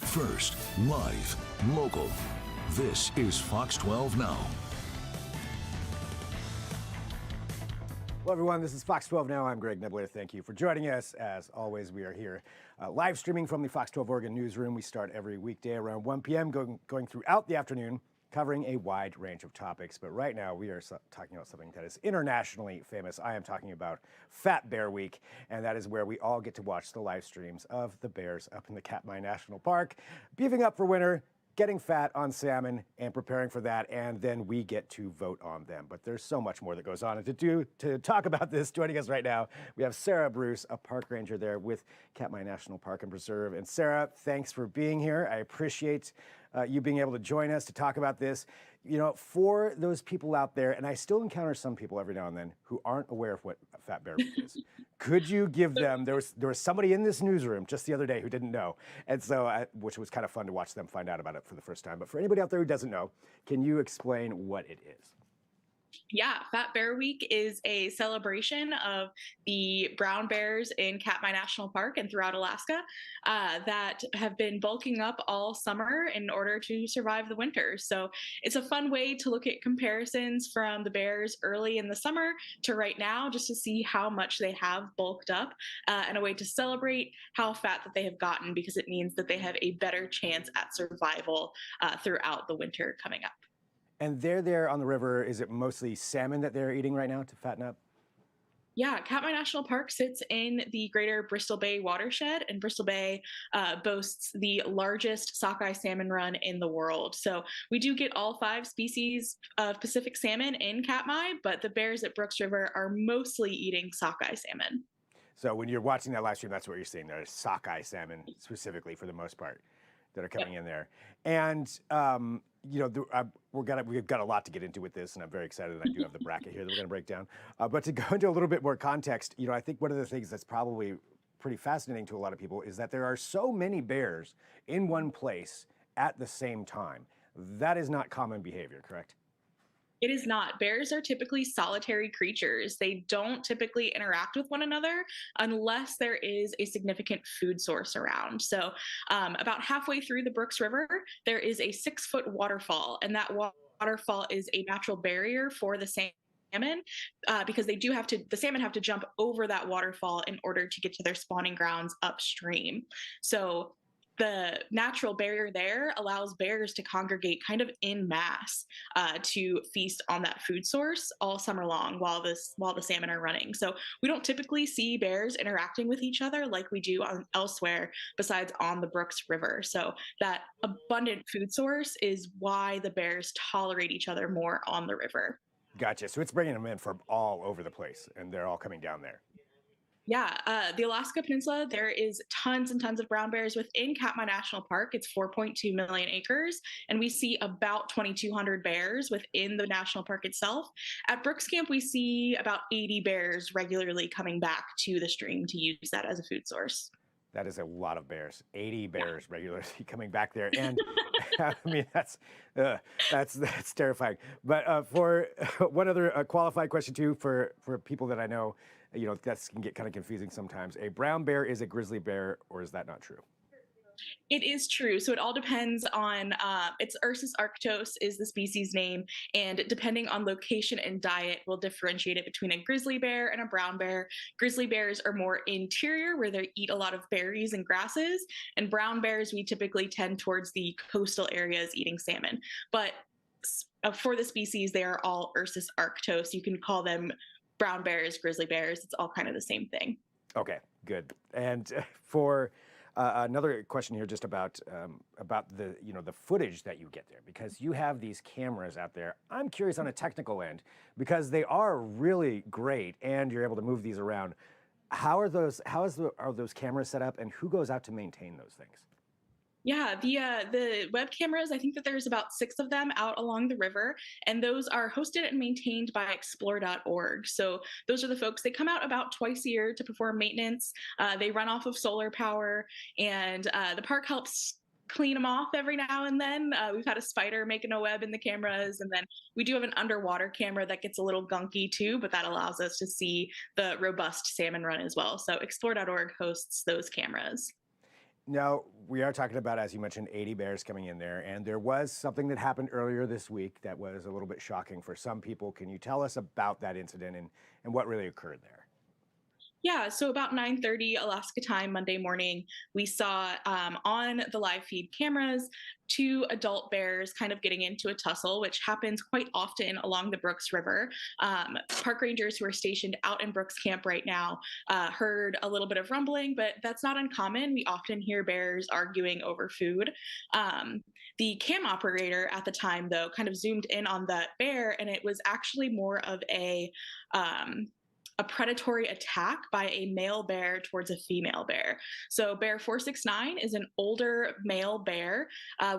First, live, local. This is Fox 12 Now. Hello, everyone. This is Fox 12 Now. I'm Greg Nebler. Thank you for joining us. As always, we are here live streaming from the Fox 12 Oregon newsroom. We start every weekday around 1 p.m., going throughout the afternoon, covering a wide range of topics. But right now, we are talking about something that is internationally famous. I am talking about Fat Bear Week, and that is where we all get to watch the live streams of the bears up in the Katmai National Park, beefing up for winter, getting fat on salmon and preparing for that, and then we get to vote on them. But there's so much more that goes on. And to talk about this, joining us right now, we have Sarah Bruce, a park ranger there with Katmai National Park and Preserve. And Sarah, thanks for being here. I appreciate you being able to join us to talk about this. You know, for those people out there, and I still encounter some people every now and then who aren't aware of what Fat Bear Week is. Could you give them, there was somebody in this newsroom just the other day who didn't know, and so, which was kind of fun to watch them find out about it for the first time. But for anybody out there who doesn't know, can you explain what it is? Yeah, Fat Bear Week is a celebration of the brown bears in Katmai National Park and throughout Alaska that have been bulking up all summer in order to survive the winter. So it's a fun way to look at comparisons from the bears early in the summer to right now, just to see how much they have bulked up, and a way to celebrate how fat that they have gotten, because it means that they have a better chance at survival throughout the winter coming up. And they're there on the river. Is it mostly salmon that they're eating right now to fatten up? Yeah, Katmai National Park sits in the greater Bristol Bay watershed, and Bristol Bay boasts the largest sockeye salmon run in the world. So we do get all 5 species of Pacific salmon in Katmai, but the bears at Brooks River are mostly eating sockeye salmon. So when you're watching that live stream, that's what you're seeing. There's sockeye salmon specifically for the most part that are coming in there. And you know, we've got a lot to get into with this, and I'm very excited that I do have the bracket here that we're going to break down. But to go into a little bit more context, you know, I think one of the things that's probably pretty fascinating to a lot of people is that there are so many bears in one place at the same time. That is not common behavior, correct? It is not. Bears are typically solitary creatures. They don't typically interact with one another unless there is a significant food source around. So about halfway through the Brooks River, there is a 6-foot waterfall, and that waterfall is a natural barrier for the salmon, because the salmon have to jump over that waterfall in order to get to their spawning grounds upstream. So the natural barrier there allows bears to congregate kind of en masse to feast on that food source all summer long while the salmon are running. So we don't typically see bears interacting with each other like we do elsewhere besides on the Brooks River. So that abundant food source is why the bears tolerate each other more on the river. Gotcha. So it's bringing them in from all over the place, and they're all coming down there. Yeah, the Alaska Peninsula, there is tons and tons of brown bears within Katmai National Park. It's 4.2 million acres, and we see about 2,200 bears within the national park itself. At Brooks Camp, we see about 80 bears regularly coming back to the stream to use that as a food source. That is a lot of bears. 80 bears regularly coming back there, and I mean that's terrifying. But for one other qualified question too, for people that I know, you know, that can get kind of confusing sometimes. A brown bear is a grizzly bear, or is that not true? It is true. So it all depends on, it's Ursus arctos is the species name, and depending on location and diet, we'll differentiate it between a grizzly bear and a brown bear. Grizzly bears are more interior, where they eat a lot of berries and grasses, and brown bears, we typically tend towards the coastal areas eating salmon. But for the species, they are all Ursus arctos. You can call them brown bears, grizzly bears. It's all kind of the same thing. Okay, good. And for another question here, just about the the footage that you get there, because you have these cameras out there. I'm curious on a technical end, because they are really great, and you're able to move these around. How are those cameras set up, and who goes out to maintain those things? Yeah, the web cameras, I think that there's about 6 of them out along the river, and those are hosted and maintained by explore.org. So those are the folks, they come out about twice a year to perform maintenance. They run off of solar power, and the park helps clean them off every now and then. We've had a spider making a web in the cameras, and then we do have an underwater camera that gets a little gunky too, but that allows us to see the robust salmon run as well. So explore.org hosts those cameras. Now, we are talking about, as you mentioned, 80 bears coming in there, and there was something that happened earlier this week that was a little bit shocking for some people. Can you tell us about that incident and what really occurred there? Yeah, so about 9:30 Alaska time Monday morning, we saw on the live feed cameras two adult bears kind of getting into a tussle, which happens quite often along the Brooks River. Park rangers who are stationed out in Brooks Camp right now heard a little bit of rumbling, but that's not uncommon. We often hear bears arguing over food. Um, the cam operator at the time, though, kind of zoomed in on that bear, and it was actually more of um, a predatory attack by a male bear towards a female bear. So, bear 469 is an older male bear.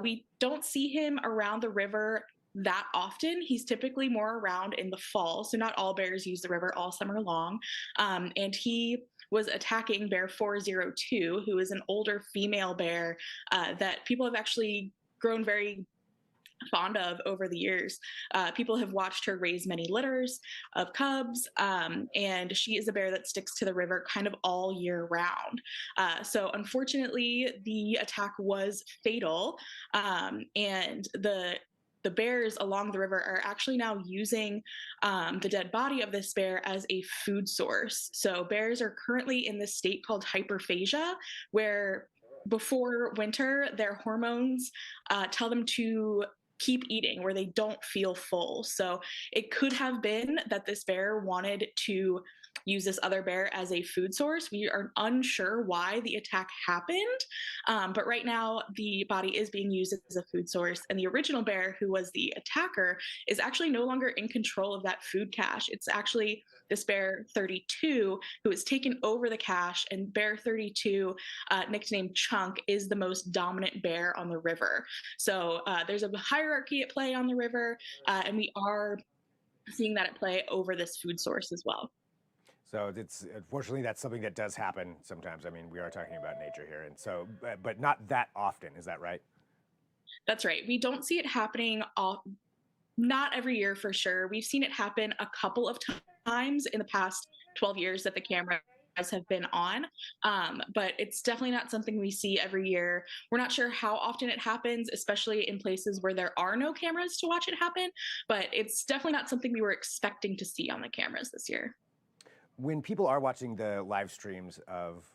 We don't see him around the river that often. He's typically more around in the fall. So, not all bears use the river all summer long. And he was attacking bear 402, who is an older female bear that people have actually grown very fond of over the years. People have watched her raise many litters of cubs, and she is a bear that sticks to the river kind of all year round. So, unfortunately, the attack was fatal, and the bears along the river are actually now using the dead body of this bear as a food source. So, bears are currently in this state called hyperphagia, where before winter, their hormones tell them to keep eating where they don't feel full. So it could have been that this bear wanted to use this other bear as a food source. We are unsure why the attack happened, but right now the body is being used as a food source. And the original bear, who was the attacker, is actually no longer in control of that food cache. It's actually this bear 32 who has taken over the cache, and bear 32, nicknamed Chunk, is the most dominant bear on the river. So there's a hierarchy at play on the river, and we are seeing that at play over this food source as well. So it's unfortunately that's something that does happen sometimes. I mean, we are talking about nature here, and so but not that often. Is that right? That's right. We don't see it happening not every year for sure. We've seen it happen a couple of times in the past 12 years that the cameras have been on, but it's definitely not something we see every year. We're not sure how often it happens, especially in places where there are no cameras to watch it happen, but it's definitely not something we were expecting to see on the cameras this year. When people are watching the live streams of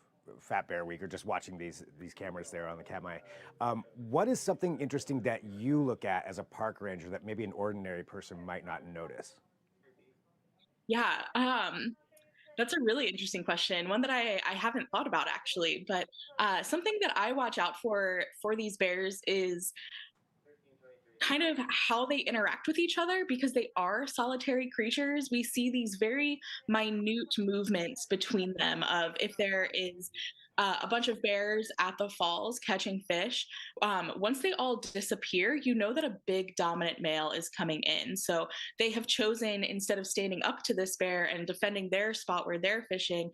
Fat Bear Week or just watching these cameras there on the Katmai, what is something interesting that you look at as a park ranger that maybe an ordinary person might not notice? Yeah, that's a really interesting question, one that I haven't thought about actually. But something that I watch out for these bears is kind of how they interact with each other, because they are solitary creatures. We see these very minute movements between them of if there is a bunch of bears at the falls catching fish. Once they all disappear, you know that a big dominant male is coming in. So they have chosen, instead of standing up to this bear and defending their spot where they're fishing,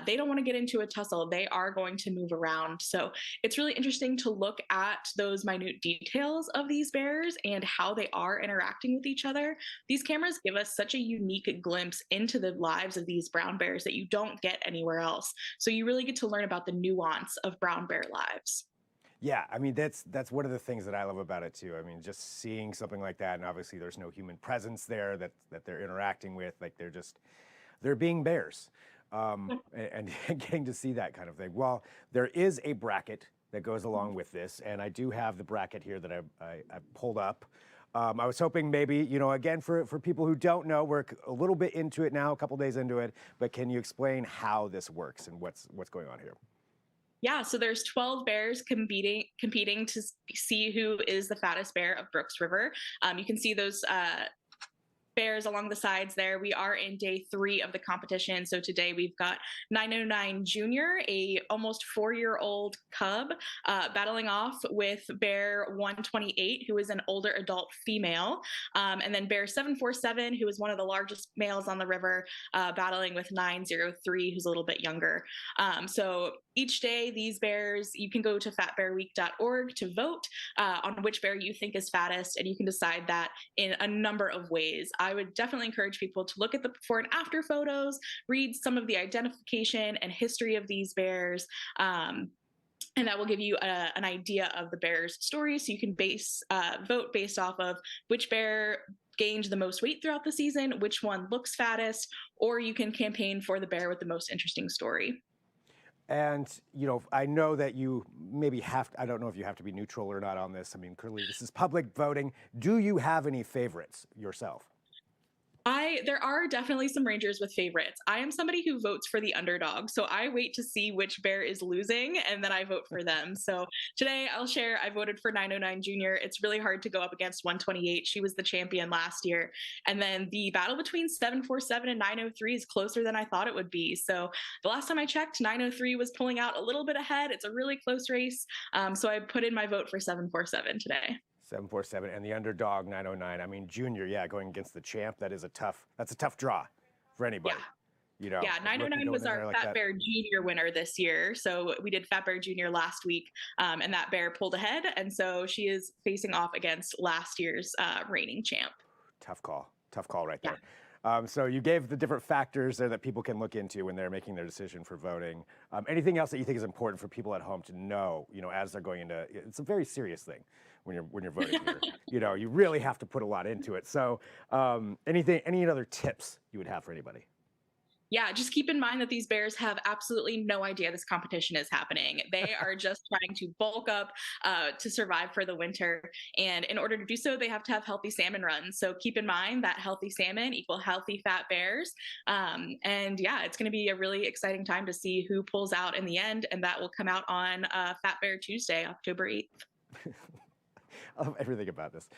they don't want to get into a tussle. They are going to move around. So it's really interesting to look at those minute details of these bears and how they are interacting with each other. These cameras give us such a unique glimpse into the lives of these brown bears that you don't get anywhere else. So you really get to learn about the nuance of brown bear lives. Yeah, I mean that's one of the things that I love about it too. I mean, just seeing something like that, and obviously there's no human presence there that they're interacting with. Like they're being bears, and getting to see that kind of thing. Well, there is a bracket that goes along with this, and I do have the bracket here that I pulled up. I was hoping maybe, again, for people who don't know, we're a little bit into it now, a couple days into it, but can you explain how this works and what's going on here? Yeah, so there's 12 bears competing to see who is the fattest bear of Brooks River. You can see those bears along the sides there. We are in day 3 of the competition. So today we've got 909 Junior, a almost 4-year-old cub, battling off with bear 128, who is an older adult female, and then bear 747, who is one of the largest males on the river, battling with 903, who's a little bit younger. So each day, these bears, you can go to fatbearweek.org to vote on which bear you think is fattest, and you can decide that in a number of ways. I would definitely encourage people to look at the before and after photos, read some of the identification and history of these bears. and that will give you an idea of the bear's story. So you can vote based off of which bear gained the most weight throughout the season, which one looks fattest, or you can campaign for the bear with the most interesting story. And, I know that you maybe I don't know if you have to be neutral or not on this. I mean, clearly this is public voting. Do you have any favorites yourself? There are definitely some rangers with favorites. I am somebody who votes for the underdog. So I wait to see which bear is losing and then I vote for them. So today I'll share I voted for 909 Junior. It's really hard to go up against 128. She was the champion last year. And then the battle between 747 and 903 is closer than I thought it would be. So the last time I checked, 903 was pulling out a little bit ahead. It's a really close race. So I put in my vote for 747 today. 747 and the underdog 909. I mean, Junior, yeah, going against the champ, that's a tough draw for anybody. Yeah. Yeah, 909 was our Fat Bear Junior winner this year. So we did Fat Bear Junior last week, and that bear pulled ahead. And so she is facing off against last year's reigning champ. Tough call right there. So you gave the different factors there that people can look into when they're making their decision for voting. Anything else that you think is important for people at home to know, as they're going into, it's a very serious thing when you're voting here. You really have to put a lot into it. So any other tips you would have for anybody? Yeah, just keep in mind that these bears have absolutely no idea this competition is happening. They are just trying to bulk up to survive for the winter. And in order to do so, they have to have healthy salmon runs. So keep in mind that healthy salmon equal healthy fat bears. And yeah, it's going to be a really exciting time to see who pulls out in the end. And that will come out on Fat Bear Tuesday, October 8th. I love everything about this.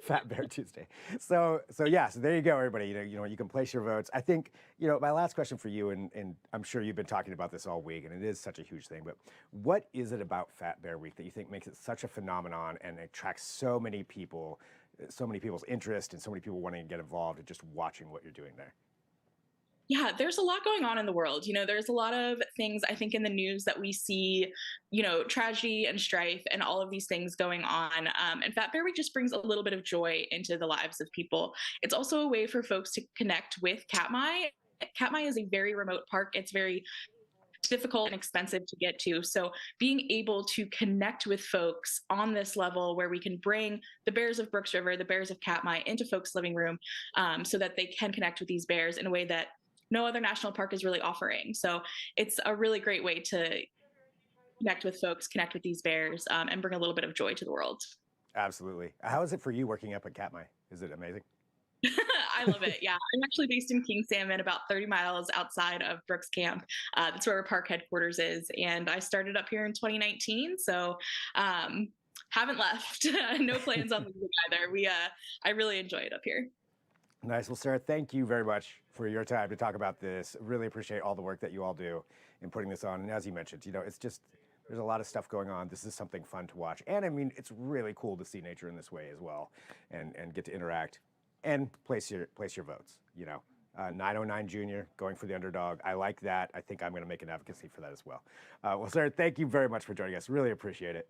Fat Bear Tuesday. So there you go, everybody. You can place your votes. I think, my last question for you, and I'm sure you've been talking about this all week, and it is such a huge thing, but what is it about Fat Bear Week that you think makes it such a phenomenon and attracts so many people, so many people's interest, and so many people wanting to get involved and just watching what you're doing there? Yeah, there's a lot going on in the world. There's a lot of things I think in the news that we see, tragedy and strife and all of these things going on. And Fat Bear Week just brings a little bit of joy into the lives of people. It's also a way for folks to connect with Katmai. Katmai is a very remote park. It's very difficult and expensive to get to. So being able to connect with folks on this level where we can bring the bears of Brooks River, the bears of Katmai into folks' living room so that they can connect with these bears in a way that no other national park is really offering. So it's a really great way to connect with folks, connect with these bears, and bring a little bit of joy to the world. Absolutely. How is it for you working up at Katmai? Is it amazing? I love it. Yeah. I'm actually based in King Salmon, about 30 miles outside of Brooks Camp. That's where our park headquarters is. And I started up here in 2019. So haven't left. No plans on leaving either. I really enjoy it up here. Nice. Well, Sarah, thank you very much for your time to talk about this. Really appreciate all the work that you all do in putting this on. And as you mentioned, it's just, there's a lot of stuff going on. This is something fun to watch. And I mean, it's really cool to see nature in this way as well and get to interact and place your votes, 909 Junior going for the underdog. I like that. I think I'm going to make an advocacy for that as well. Well, Sarah, thank you very much for joining us. Really appreciate it.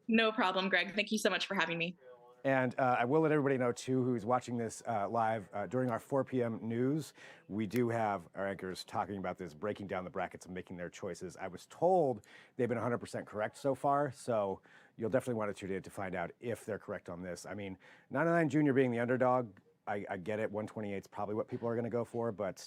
No problem, Greg. Thank you so much for having me. And I will let everybody know, too, who's watching this live during our 4 p.m. news. We do have our anchors talking about this, breaking down the brackets and making their choices. I was told they've been 100% correct so far, so you'll definitely want to tune in to find out if they're correct on this. I mean, 909 Junior being the underdog, I get it. 128 is probably what people are going to go for, but,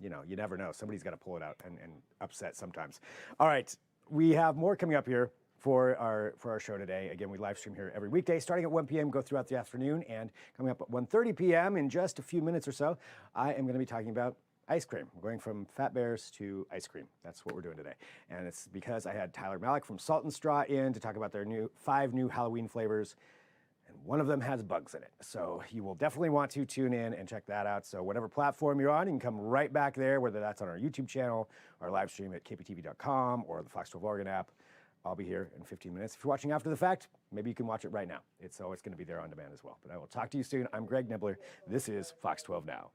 you never know. Somebody's got to pull it out and upset sometimes. All right, we have more coming up here for our show today. Again, we live stream here every weekday, starting at 1 p.m., go throughout the afternoon, and coming up at 1:30 p.m. in just a few minutes or so, I am going to be talking about ice cream. We're going from Fat Bears to ice cream. That's what we're doing today. And it's because I had Tyler Malik from Salt and Straw in to talk about their 5 new Halloween flavors, and one of them has bugs in it. So you will definitely want to tune in and check that out. So whatever platform you're on, you can come right back there, whether that's on our YouTube channel, our live stream at kptv.com, or the Fox 12 Oregon app. I'll be here in 15 minutes. If you're watching after the fact, maybe you can watch it right now. It's always going to be there on demand as well. But I will talk to you soon. I'm Greg Nibbler. This is Fox 12 Now.